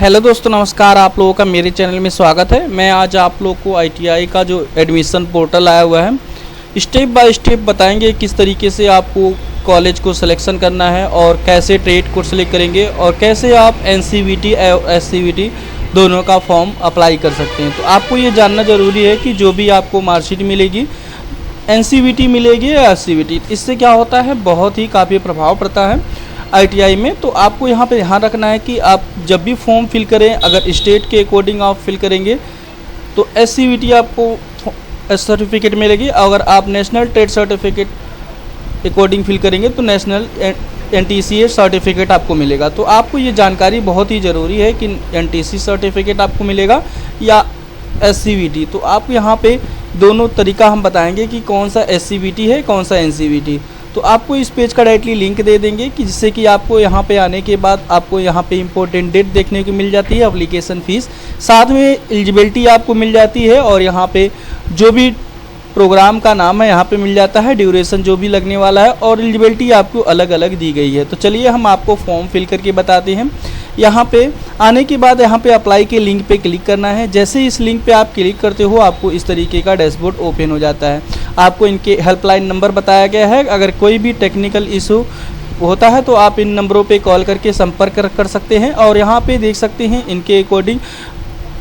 Hello दोस्तों, नमस्कार। आप लोगों का मेरे चैनल में स्वागत है। मैं आज आप लोग को आईटीआई का जो एडमिशन पोर्टल आया हुआ है, स्टेप बाय स्टेप बताएंगे किस तरीके से आपको कॉलेज को सिलेक्शन करना है और कैसे ट्रेड को सिलेक्ट करेंगे और कैसे आप एनसीवीटी और एससीवीटी दोनों का फॉर्म अप्लाई कर सकते हैं। तो आपको ये जानना ज़रूरी है कि जो भी आपको मार्कशीट मिलेगी, एनसीवीटी मिलेगी या एससीवीटी, इससे क्या होता है, बहुत ही काफ़ी प्रभाव पड़ता है आईटीआई में। तो आपको यहाँ पे ध्यान रखना है कि आप जब भी फॉर्म फिल करें, अगर स्टेट के अकॉर्डिंग आप फिल करेंगे तो एससीवीटी आपको सर्टिफिकेट मिलेगी। अगर आप national trade certificate according fill करेंगे तो नेशनल एनटीसी सर्टिफिकेट आपको मिलेगा। तो आपको ये जानकारी बहुत ही ज़रूरी है कि एनटीसी सर्टिफिकेट आपको मिलेगा या एससीवीटी। तो आप यहाँ पे दोनों तरीका हम बताएंगे कि कौन सा एससीवीटी है, कौन सा एनसीवीटी। तो आपको इस पेज का डायरेक्टली लिंक दे देंगे कि जिससे कि आपको यहाँ पे आने के बाद आपको यहाँ पे इम्पोर्टेंट डेट देखने को मिल जाती है, एप्लीकेशन फ़ीस, साथ में एलिजिबिलिटी आपको मिल जाती है और यहाँ पे जो भी प्रोग्राम का नाम है यहाँ पे मिल जाता है, ड्यूरेशन जो भी लगने वाला है और एलिजिबिलिटी आपको अलग अलग दी गई है। तो चलिए हम आपको फॉर्म फिल करके बताते हैं। यहाँ पे आने के बाद यहाँ पे अप्लाई के लिंक पे क्लिक करना है। जैसे इस लिंक पे आप क्लिक करते हो आपको इस तरीके का डैशबोर्ड ओपन हो जाता है। आपको इनके हेल्पलाइन नंबर बताया गया है। अगर कोई भी टेक्निकल इशू होता है तो आप इन नंबरों पे कॉल करके संपर्क कर सकते हैं। और यहाँ पे देख सकते हैं इनके अकॉर्डिंग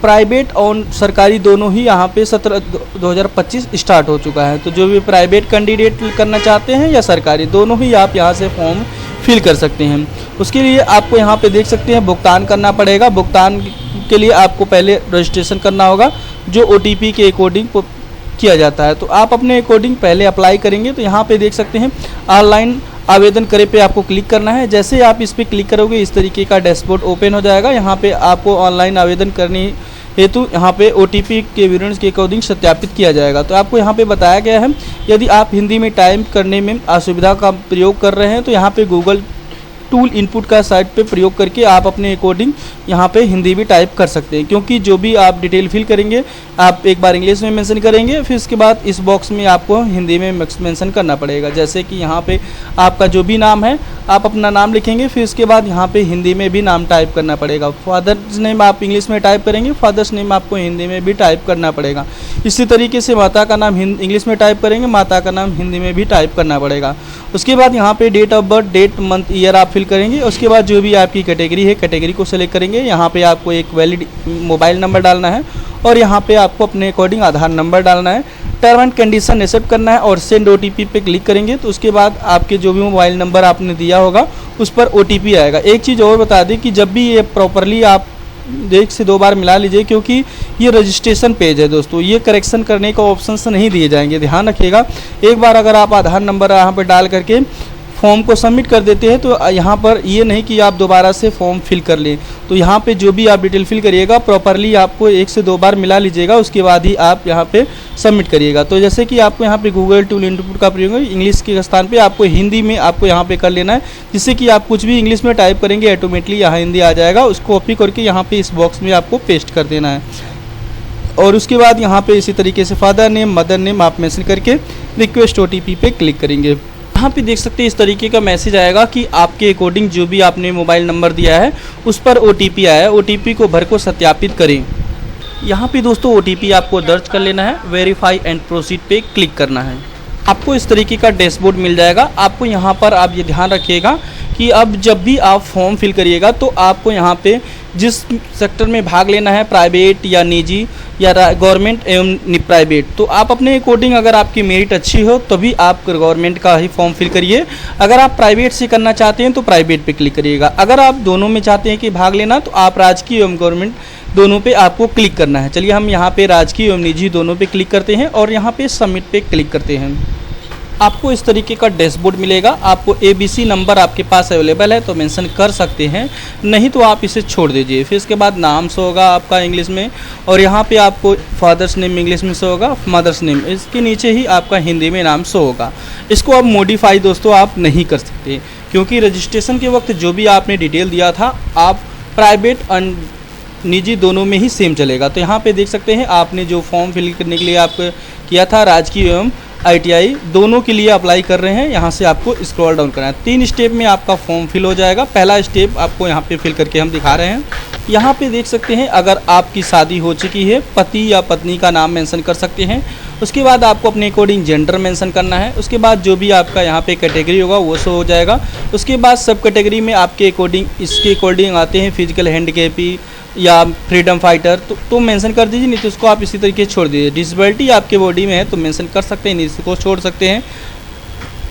प्राइवेट और सरकारी दोनों ही यहाँ पे 17/2025 स्टार्ट हो चुका है। तो जो भी प्राइवेट कैंडिडेट करना चाहते हैं या सरकारी, दोनों ही आप यहाँ से फॉर्म फिल कर सकते हैं। उसके लिए आपको यहाँ पे देख सकते हैं भुगतान करना पड़ेगा। भुगतान के लिए आपको पहले रजिस्ट्रेशन करना होगा जो ओटीपी के अकॉर्डिंग किया जाता है। तो आप अपने अकॉर्डिंग पहले अप्लाई करेंगे। तो यहाँ पे देख सकते हैं ऑनलाइन आवेदन करे पे आपको क्लिक करना है। जैसे आप इस पर क्लिक करोगे इस तरीके का डैशबोर्ड ओपन हो जाएगा। यहाँ पे आपको ऑनलाइन आवेदन करने हेतु यहाँ पे ओटीपी के विवरण के अकॉर्डिंग सत्यापित किया जाएगा। तो आपको यहाँ पे बताया गया है यदि आप हिंदी में टाइप करने में असुविधा का प्रयोग कर रहे हैं तो यहाँ पे गूगल टूल इनपुट का साइट पे प्रयोग करके आप अपने अकॉर्डिंग यहाँ पे हिंदी भी टाइप कर सकते हैं, क्योंकि जो भी आप डिटेल फिल करेंगे आप एक बार इंग्लिश में मेंशन करेंगे, फिर उसके बाद इस बॉक्स में आपको हिंदी में मेंशन करना पड़ेगा। जैसे कि यहाँ पे आपका जो भी नाम है आप अपना नाम लिखेंगे, फिर उसके बाद यहाँ पे हिंदी में भी नाम टाइप करना पड़ेगा। फादर्स नेम आप इंग्लिश में टाइप करेंगे, फादर्स नेम आपको हिंदी में भी टाइप करना पड़ेगा। इसी तरीके से माता का नाम इंग्लिश में टाइप करेंगे, माता का नाम हिंदी में भी टाइप करना पड़ेगा। उसके बाद यहाँ पे date of birth, date, month, year आप फिल करेंगे। उसके बाद जो भी आपकी कैटेगरी है, कैटेगरी को सेलेक्ट करेंगे। यहाँ पे आपको एक वैलिड मोबाइल नंबर डालना है और यहाँ पे आपको अपने अकॉर्डिंग आधार नंबर डालना है। टर्म एंड कंडीशन एक्सेप्ट करना है और सेंड ओटीपी पे क्लिक करेंगे। तो उसके बाद आपके जो भी मोबाइल नंबर आपने दिया होगा उस पर ओटीपी आएगा। एक चीज़ और बता दें कि जब भी ये प्रॉपरली आप 1 से 2 बार मिला लीजिए, क्योंकि ये रजिस्ट्रेशन पेज है दोस्तों, ये करेक्शन करने का ऑप्शंस नहीं दिए जाएंगे, ध्यान रखिएगा। एक बार अगर आप आधार नंबर यहाँ पर डाल करके फॉर्म को सबमिट कर देते हैं तो यहाँ पर ये नहीं कि आप दोबारा से फॉर्म फिल कर लें। तो यहाँ पे जो भी आप डिटेल फिल करिएगा प्रॉपरली आपको 1 से 2 बार मिला लीजिएगा, उसके बाद ही आप यहाँ पे सबमिट करिएगा। तो जैसे कि आपको यहाँ पे गूगल टूल इनपुट का प्रयोग इंग्लिश के स्थान पे आपको हिंदी में आपको यहाँ पे कर लेना है, जिससे कि आप कुछ भी इंग्लिश में टाइप करेंगे ऑटोमेटिकली यहाँ हिंदी आ जाएगा। उसको कॉपी करके यहाँ पे इस बॉक्स में आपको पेस्ट कर देना है। और उसके बाद यहाँ पे इसी तरीके से फादर नेम, मदर नेम आप मेंशन करके रिक्वेस्ट ओटीपी पे क्लिक करेंगे। यहाँ पे देख सकते हैं इस तरीके का मैसेज आएगा कि आपके अकॉर्डिंग जो भी आपने मोबाइल नंबर दिया है उस पर ओटीपी आया है, ओटीपी को भर को सत्यापित करें। यहाँ पे दोस्तों ओटीपी आपको दर्ज कर लेना है, वेरीफाई एंड प्रोसीड पे क्लिक करना है। आपको इस तरीके का डैशबोर्ड मिल जाएगा। आपको यहाँ पर आप ये ध्यान रखिएगा कि अब जब भी आप फॉर्म फिल करिएगा तो आपको यहाँ पे जिस सेक्टर में भाग लेना है, प्राइवेट या निजी या गवर्नमेंट एवं प्राइवेट, तो आप अपने अकॉर्डिंग अगर आपकी मेरिट अच्छी हो तभी आप गवर्नमेंट का ही फॉर्म फिल करिए। अगर आप प्राइवेट से करना चाहते हैं तो प्राइवेट पे क्लिक करिएगा। अगर आप दोनों में चाहते हैं कि भाग लेना तो आप राजकीय एवं गवर्नमेंट दोनों पे आपको क्लिक करना है। चलिए हम यहाँ पे राजकीय एवं निजी दोनों पे क्लिक करते हैं और यहाँ पे सबमिट पे क्लिक करते हैं। आपको इस तरीके का डैशबोर्ड मिलेगा। आपको ABC नंबर आपके पास अवेलेबल है तो मेंशन कर सकते हैं, नहीं तो आप इसे छोड़ दीजिए। फिर इसके बाद नाम शो होगा आपका इंग्लिश में और यहाँ पे आपको फादर्स नेम इंग्लिश में शो होगा, मदर्स नेम इसके नीचे ही आपका हिंदी में नाम शो होगा। इसको अब मॉडिफाई दोस्तों आप नहीं कर सकते, क्योंकि रजिस्ट्रेशन के वक्त जो भी आपने डिटेल दिया था आप प्राइवेट एंड निजी दोनों में ही सेम चलेगा। तो यहाँ पे देख सकते हैं आपने जो फॉर्म फिल करने के लिए आप किया था राजकीय एवं आईटीआई दोनों के लिए अप्लाई कर रहे हैं। यहाँ से आपको स्क्रॉल डाउन करना है। 3 स्टेप में आपका फॉर्म फिल हो जाएगा। पहला स्टेप आपको यहाँ पे फिल करके हम दिखा रहे हैं। यहाँ पे देख सकते हैं अगर आपकी शादी हो चुकी है, पति या पत्नी का नाम मेंशन कर सकते हैं। उसके बाद आपको अपने अकॉर्डिंग जेंडर मेंशन करना है। उसके बाद जो भी आपका यहाँ पे कैटेगरी होगा वो शो हो जाएगा। उसके बाद सब कैटेगरी में आपके अकॉर्डिंग इसके अकॉर्डिंग आते हैं फिजिकल हैंडीकैपी या फ्रीडम फाइटर, तो मेंशन कर दीजिए, नहीं तो उसको आप इसी तरीके से छोड़ दीजिए। डिसेबिलिटी आपके बॉडी में है तो मेंशन कर सकते हैं, नहीं तो उसको छोड़ सकते हैं।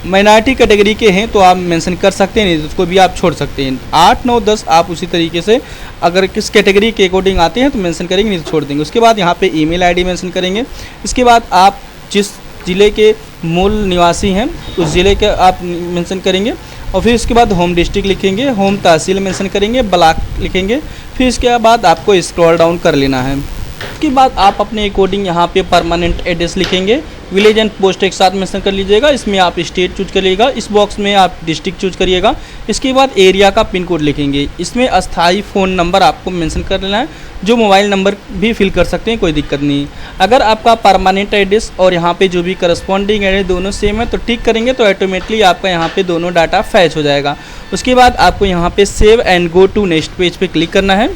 माइनॉरिटी कैटेगरी के हैं तो आप मेंशन कर सकते हैं, नहीं तो उसको भी आप छोड़ सकते हैं। 8, 9, 10 आप उसी तरीके से अगर किस कैटेगरी के अकॉर्डिंग आते हैं तो मेंशन करेंगे, नहीं तो छोड़ देंगे। उसके बाद यहाँ पे ईमेल आईडी मेंशन करेंगे। इसके बाद आप जिस ज़िले के मूल निवासी हैं उस ज़िले के आप मेंशन करेंगे और फिर उसके बाद होम डिस्ट्रिक्ट लिखेंगे, होम तहसील मेंशन करेंगे, ब्लॉक लिखेंगे। फिर इसके बाद आपको स्क्रॉल डाउन कर लेना है। उसके बाद आप अपने अकॉर्डिंग यहाँ पे परमानेंट एड्रेस लिखेंगे। विलेज एंड पोस्ट एक साथ मेंशन कर लीजिएगा। इसमें आप स्टेट चूज करिएगा, इस बॉक्स में आप डिस्ट्रिक्ट चूज करिएगा। इसके बाद एरिया का पिन कोड लिखेंगे। इसमें अस्थाई फ़ोन नंबर आपको मेंशन कर लेना है, जो मोबाइल नंबर भी फिल कर सकते हैं, कोई दिक्कत नहीं। अगर आपका परमानेंट एड्रेस और यहाँ पे जो भी करस्पॉन्डिंग एड्रेस दोनों सेम है तो टिक करेंगे तो ऑटोमेटिकली आपका यहाँ पे दोनों डाटा फैच हो जाएगा। उसके बाद आपको यहाँ पे save and go to next page पे क्लिक करना है।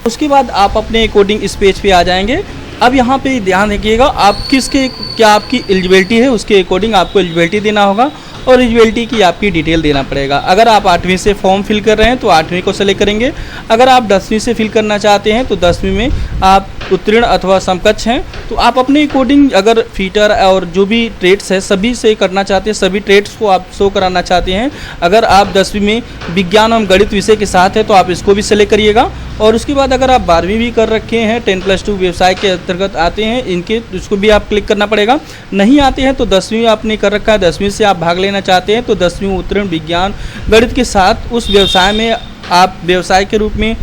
उसके बाद आप अपने अकॉर्डिंग इस पेज पे आ जाएंगे। अब यहाँ पे ध्यान रखिएगा आप किसके क्या आपकी एलिजिबिलिटी है उसके अकॉर्डिंग आपको एलिजिबिलिटी देना होगा और एलिजिबिलिटी की आपकी डिटेल देना पड़ेगा। अगर आप 8वीं से फॉर्म फिल कर रहे हैं तो 8वीं को सेलेक्ट करेंगे। अगर आप 10वीं से फिल करना चाहते हैं तो 10वीं में आप उत्तीर्ण अथवा समकक्ष हैं तो आप अपने अकॉर्डिंग अगर फीटर और जो भी ट्रेड्स है सभी से करना चाहते हैं, सभी ट्रेड्स को आप शो कराना चाहते हैं। अगर आप 10वीं में विज्ञान एवं गणित विषय के साथ है तो आप इसको भी सेलेक्ट करिएगा। और उसके बाद अगर आप 12वीं भी कर रखे हैं, 10+2 व्यवसाय के अंतर्गत आते हैं इनके, उसको भी आप क्लिक करना पड़ेगा। नहीं आते हैं तो 10वीं आपने कर रखा है, 10वीं से आप भाग लेना चाहते हैं तो 10वीं उत्तीर्ण विज्ञान गणित के साथ उस व्यवसाय में आप व्यवसाय के रूप में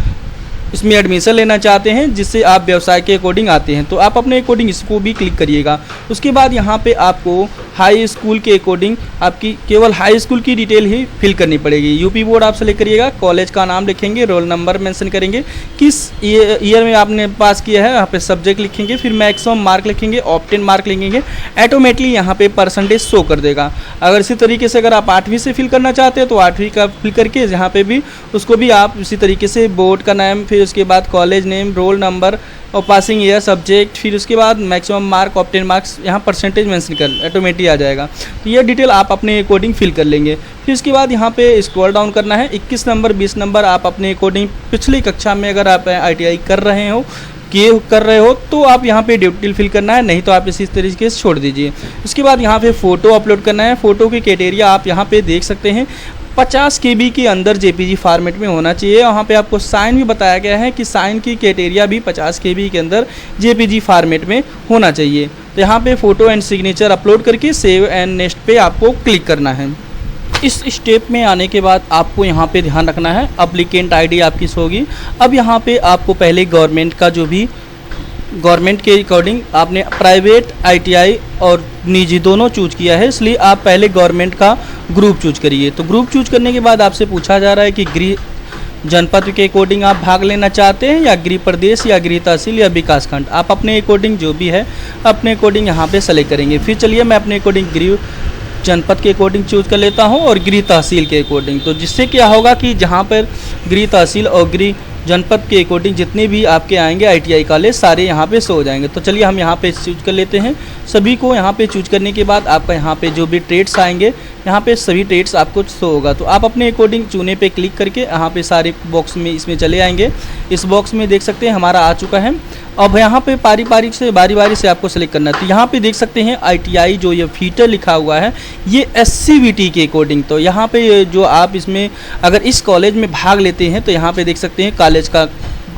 इसमें एडमिशन लेना चाहते हैं जिससे आप व्यवसाय के अकॉर्डिंग आते हैं तो आप अपने अकॉर्डिंग इसको भी क्लिक करिएगा। उसके बाद यहाँ पे आपको हाई स्कूल के अकॉर्डिंग आपकी केवल हाई स्कूल की डिटेल ही फिल करनी पड़ेगी। यूपी बोर्ड आप सेलेक्ट करिएगा, कॉलेज का नाम लिखेंगे, रोल नंबर मेंशन करेंगे, किस ईयर में आपने पास किया है, यहाँ पे सब्जेक्ट लिखेंगे, फिर मैक्सिमम मार्क लिखेंगे, ऑप्टेन मार्क लिखेंगे। ऑटोमेटिकली यहाँ पे परसेंटेज शो कर देगा। अगर इसी तरीके से अगर आप 8वीं से फिल करना चाहते हैं तो 8वीं का फिल करके यहाँ पे भी उसको भी आप इसी तरीके से बोर्ड का नाम, फिर उसके बाद कॉलेज नेम, रोल नंबर और पासिंग ईयर, सब्जेक्ट, फिर उसके बाद मैक्सिमम मार्क, ऑप्टेन मार्क्स, यहाँ परसेंटेज मेंशन कर ऑटोमेटिक आ जाएगा। तो ये डिटेल आप अपने अकॉर्डिंग फिल कर लेंगे। फिर इसके बाद यहाँ पे स्क्रॉल डाउन करना है। 21 नंबर 20 नंबर आप अपने अकॉर्डिंग पिछली कक्षा में अगर आप ITI कर रहे हो तो आप यहाँ पे डिटेल फिल करना है, नहीं तो आप इसी तरीके से छोड़ दीजिए। उसके बाद यहाँ पे फ़ोटो अपलोड करना है। फ़ोटो की क्राइटेरिया आप यहाँ पे देख सकते हैं 50 KB के अंदर JPG फॉर्मेट में होना चाहिए। यहाँ पे आपको साइन भी बताया गया है कि साइन की क्राइटेरिया भी 50 KB के अंदर JPG फॉर्मेट में होना चाहिए। तो यहाँ पे फ़ोटो एंड सिग्नेचर अपलोड करके सेव एंड नेक्स्ट पे आपको क्लिक करना है। इस स्टेप में आने के बाद आपको यहाँ पे ध्यान रखना है एप्लीकेंट ID आपकी होगी। अब यहाँ पे आपको पहले गवर्नमेंट का जो भी गवर्नमेंट के अकॉर्डिंग आपने प्राइवेट ITI और निजी दोनों चूज किया है, इसलिए आप पहले गवर्नमेंट का ग्रुप चूज करिए। तो ग्रुप चूज करने के बाद आपसे पूछा जा रहा है कि गृह जनपद के अकॉर्डिंग आप भाग लेना चाहते हैं या गृह प्रदेश या गृह तहसील या विकास खंड। आप अपने अकॉर्डिंग जो भी है अपने अकॉर्डिंग यहाँ पे सेलेक्ट करेंगे। फिर चलिए मैं अपने अकॉर्डिंग गृह जनपद के अकॉर्डिंग चूज कर लेता हूँ और गृह तहसील के अकॉर्डिंग। तो जिससे क्या होगा कि जहाँ पर गृह तहसील और गृह जनपद के अकॉर्डिंग जितने भी आपके आएंगे ITI कॉलेज सारे यहाँ पे शो हो जाएंगे। तो चलिए हम यहाँ पे चूज कर लेते हैं। सभी को यहाँ पे चूज करने के बाद आपका यहाँ पे जो भी ट्रेड्स आएंगे यहाँ पे सभी ट्रेड्स आपको शो होगा। तो आप अपने अकॉर्डिंग चुने पे क्लिक करके यहाँ पे सारे बॉक्स में इसमें चले आएंगे। इस बॉक्स में देख सकते हैं हमारा आ चुका है। अब यहाँ पे बारी बारी से आपको सेलेक्ट करना है। तो यहाँ पे देख सकते हैं ITI जो ये फीटर लिखा हुआ है ये SCVT के अकॉर्डिंग। तो यहाँ पे जो आप इसमें अगर इस कॉलेज में भाग लेते हैं तो यहाँ पे देख सकते हैं कॉलेज का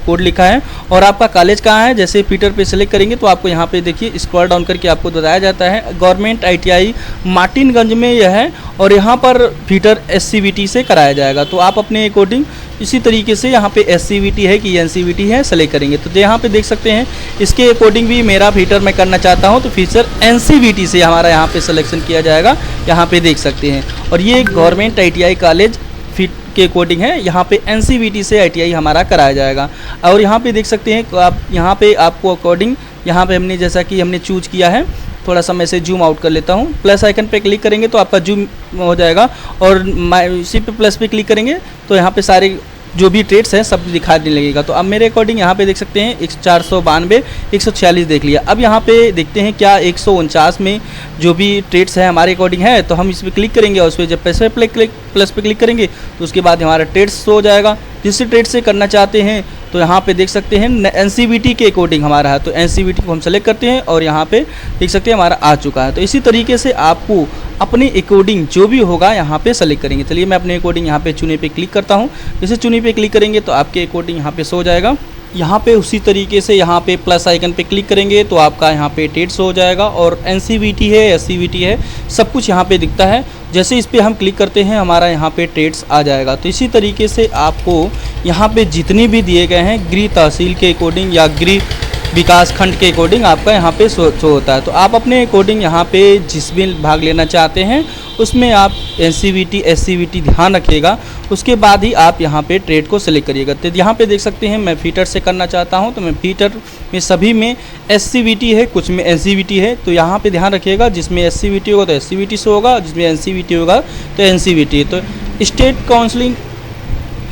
कोड लिखा है और आपका कॉलेज कहाँ है। जैसे फीटर पे सेलेक्ट करेंगे तो आपको यहाँ पे देखिए स्क्रॉल डाउन करके आपको बताया जाता है गवर्नमेंट ITI मार्टिनगंज में यह है और यहाँ पर फीटर SCVT से कराया जाएगा। तो आप अपने अकॉर्डिंग इसी तरीके से यहाँ पे SCVT है कि NCVT है सेलेक्ट करेंगे। तो यहाँ पे देख सकते हैं इसके अकॉर्डिंग भी मेरा फीटर मैं करना चाहता हूँ तो फीचर NCVT से हमारा यहाँ पे सिलेक्शन किया जाएगा। यहाँ पे देख सकते हैं और ये गवर्नमेंट ITI कॉलेज फिट के अकॉर्डिंग है, यहाँ पे NCVT से ITI हमारा कराया जाएगा। और यहाँ पे देख सकते हैं आप यहाँ पे आपको अकॉर्डिंग यहाँ पे हमने जैसा कि हमने चूज किया है, थोड़ा सा मैं इसे जूम आउट कर लेता हूँ। प्लस आइकन पे क्लिक करेंगे तो आपका जूम हो जाएगा और इसी पे प्लस पे क्लिक करेंगे तो यहाँ पे सारे जो भी ट्रेड्स हैं सब दिखाने लगेगा। तो अब मेरे अकॉर्डिंग यहाँ पे देख सकते हैं 492 146 देख लिया। अब यहाँ पे देखते हैं क्या 149 में जो भी ट्रेड्स है हमारे अकॉर्डिंग है, तो हम इस पर क्लिक करेंगे और उस पर जब प्लस पे क्लिक करेंगे तो उसके बाद हमारा ट्रेड्स शो हो जाएगा। जिस ट्रेड से करना चाहते हैं तो यहाँ पे देख सकते हैं NCVT के अकॉर्डिंग हमारा है, तो NCVT को हम सेलेक्ट करते हैं और यहाँ पे देख सकते हैं हमारा आ चुका है। तो इसी तरीके से आपको अपने अकॉर्डिंग जो भी होगा यहाँ पे सेलेक्ट करेंगे। चलिए मैं अपने अकॉर्डिंग यहाँ पे चुने पे क्लिक करता हूँ। जैसे चुने पे क्लिक करेंगे तो आपके अकॉर्डिंग यहाँ पे शो हो जाएगा। यहाँ पे उसी तरीके से यहाँ पे प्लस आइकन पे क्लिक करेंगे तो आपका यहाँ पे ट्रेड्स हो जाएगा और NCVT है SCVT है सब कुछ यहाँ पे दिखता है। जैसे इस पर हम क्लिक करते हैं हमारा यहाँ पे ट्रेड्स आ जाएगा। तो इसी तरीके से आपको यहाँ पे जितने भी दिए गए हैं गृह तहसील के अकॉर्डिंग या गृह विकास खंड के अकॉर्डिंग आपका यहाँ पे शो होता है। तो आप अपने अकॉर्डिंग यहाँ पे जिसमें भाग लेना चाहते हैं उसमें आप NCVT SCVT ध्यान रखिएगा, उसके बाद ही आप यहाँ पे ट्रेड को सिलेक्ट करिएगा। तो यहाँ पे देख सकते हैं मैं फीटर से करना चाहता हूँ तो मैं फीटर में सभी में SCVT है, कुछ में NCVT है। तो यहाँ पे ध्यान रखिएगा जिसमें SCVT होगा तो SCVT से होगा, जिसमें NCVT होगा तो NCVT। तो स्टेट काउंसलिंग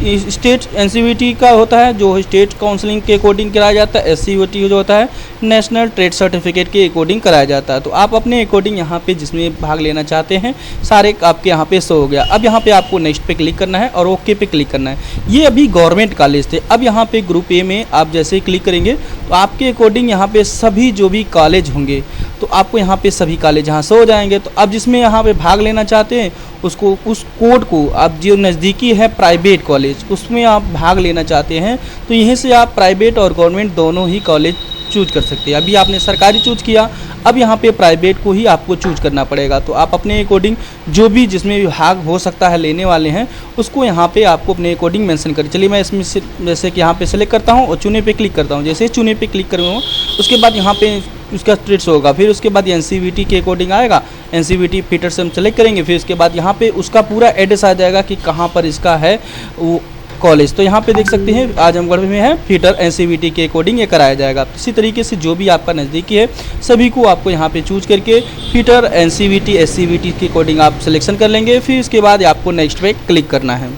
स्टेट NCVT का होता है जो स्टेट काउंसलिंग के अकॉर्डिंग कराया जाता है। SCVT जो होता है नेशनल ट्रेड सर्टिफिकेट के अकॉर्डिंग कराया जाता है। तो आप अपने अकॉर्डिंग यहाँ पे जिसमें भाग लेना चाहते हैं सारे आपके यहाँ पे शो हो गया। अब यहाँ पे आपको नेक्स्ट पे क्लिक करना है और ओके पे क्लिक करना है। ये अभी गवर्नमेंट कॉलेज थे। अब यहाँ पे ग्रुप ए में आप जैसे क्लिक करेंगे तो आपके अकॉर्डिंग यहाँ पे सभी जो भी कॉलेज होंगे तो आपको यहाँ पे सभी कॉलेज यहाँ से हो जाएंगे। तो अब जिसमें यहाँ पे भाग लेना चाहते हैं उसको उस कोड को आप जो नज़दीकी है प्राइवेट कॉलेज उसमें आप भाग लेना चाहते हैं तो यहीं से आप प्राइवेट और गवर्नमेंट दोनों ही कॉलेज चूज कर सकते हैं। अभी आपने सरकारी चूज किया, अब यहाँ पे प्राइवेट को ही आपको चूज करना पड़ेगा। तो आप अपने अकॉर्डिंग जो भी जिसमें भी भाग हो सकता है लेने वाले हैं उसको यहाँ पे आपको अपने अकॉर्डिंग मेंशन करें। चलिए मैं इसमें से जैसे कि यहाँ पे सेलेक्ट करता हूँ और चुने पे क्लिक करता हूँ। जैसे चुने पे क्लिक करूँगा उसके बाद यहाँ पे उसका ट्रेड्स होगा, फिर उसके बाद NCVT के अकॉर्डिंग आएगा। NCVT फीटर से हम सेलेक्ट करेंगे, फिर उसके बाद यहाँ पे उसका पूरा एड्रेस आ जाएगा कि कहाँ पर इसका है वो कॉलेज। तो यहाँ पे देख सकते हैं आजमगढ़ में है फीटर NCVT के अकॉर्डिंग ये कराया जाएगा। इसी तरीके से जो भी आपका नज़दीकी है सभी को आपको यहाँ पे चूज करके फीटर NCVT SCVT के अकॉर्डिंग आप सिलेक्शन कर लेंगे। फिर उसके बाद आपको नेक्स्ट पे क्लिक करना है।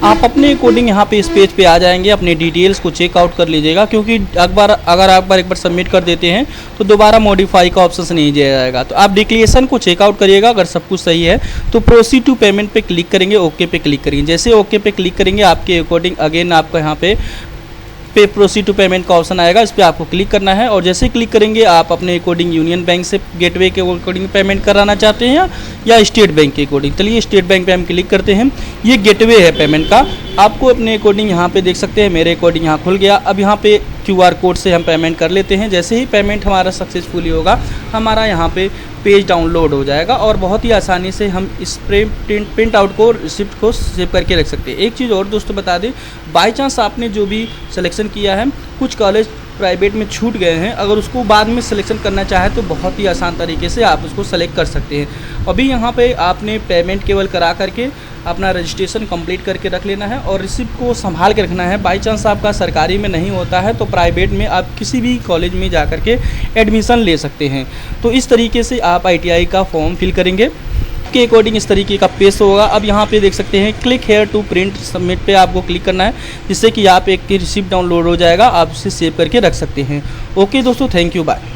आप अपने अकॉर्डिंग यहाँ पे इस पेज पे आ जाएंगे, अपने डिटेल्स को चेकआउट कर लीजिएगा क्योंकि अगर आप एक बार सबमिट कर देते हैं तो दोबारा मॉडिफाई का ऑप्शन नहीं दिया जाएगा। तो आप डिक्लेरेशन को चेकआउट करिएगा, अगर सब कुछ सही है तो प्रोसीड टू पेमेंट पे क्लिक करेंगे, ओके पे क्लिक करेंगे। जैसे ओके पे क्लिक करेंगे आपके अकॉर्डिंग अगेन आपको यहाँ पे प्रोसीड टू पेमेंट का ऑप्शन आएगा, इस पर आपको क्लिक करना है और जैसे क्लिक करेंगे आप अपने अकॉर्डिंग यूनियन बैंक से गेटवे के अकॉर्डिंग पेमेंट कराना चाहते हैं या स्टेट बैंक के अकॉर्डिंग। चलिए स्टेट बैंक पे हम क्लिक करते हैं। ये गेटवे है पेमेंट का, आपको अपने अकॉर्डिंग यहाँ पे देख सकते हैं मेरे अकॉर्डिंग यहाँ खुल गया। अब यहाँ पे QR कोड से हम पेमेंट कर लेते हैं। जैसे ही पेमेंट हमारा सक्सेसफुली होगा हमारा यहाँ पे पेज डाउनलोड हो जाएगा और बहुत ही आसानी से हम इस प्रिंट आउट को रिसिप्ट को सेव करके रख सकते हैं। एक चीज़ और दोस्तों बता दें, बाय चांस आपने जो भी सिलेक्शन किया है कुछ कॉलेज प्राइवेट में छूट गए हैं, अगर उसको बाद में सिलेक्शन करना चाहे तो बहुत ही आसान तरीके से आप उसको सेलेक्ट कर सकते हैं। अभी यहाँ पे आपने पेमेंट केवल करा करके अपना रजिस्ट्रेशन कंप्लीट करके रख लेना है और रिसिप्ट को संभाल के रखना है। बाई चांस आपका सरकारी में नहीं होता है तो प्राइवेट में आप किसी भी कॉलेज में जा कर के एडमिशन ले सकते हैं। तो इस तरीके से आप ITI का फॉर्म फिल करेंगे के अकॉर्डिंग इस तरीके का पेज होगा। अब यहाँ पे देख सकते हैं click here to print submit पे आपको क्लिक करना है जिससे कि आप एक रिसिप्ट डाउनलोड हो जाएगा, आप उसे सेव करके रख सकते हैं। ओके दोस्तों, थैंक यू, बाय।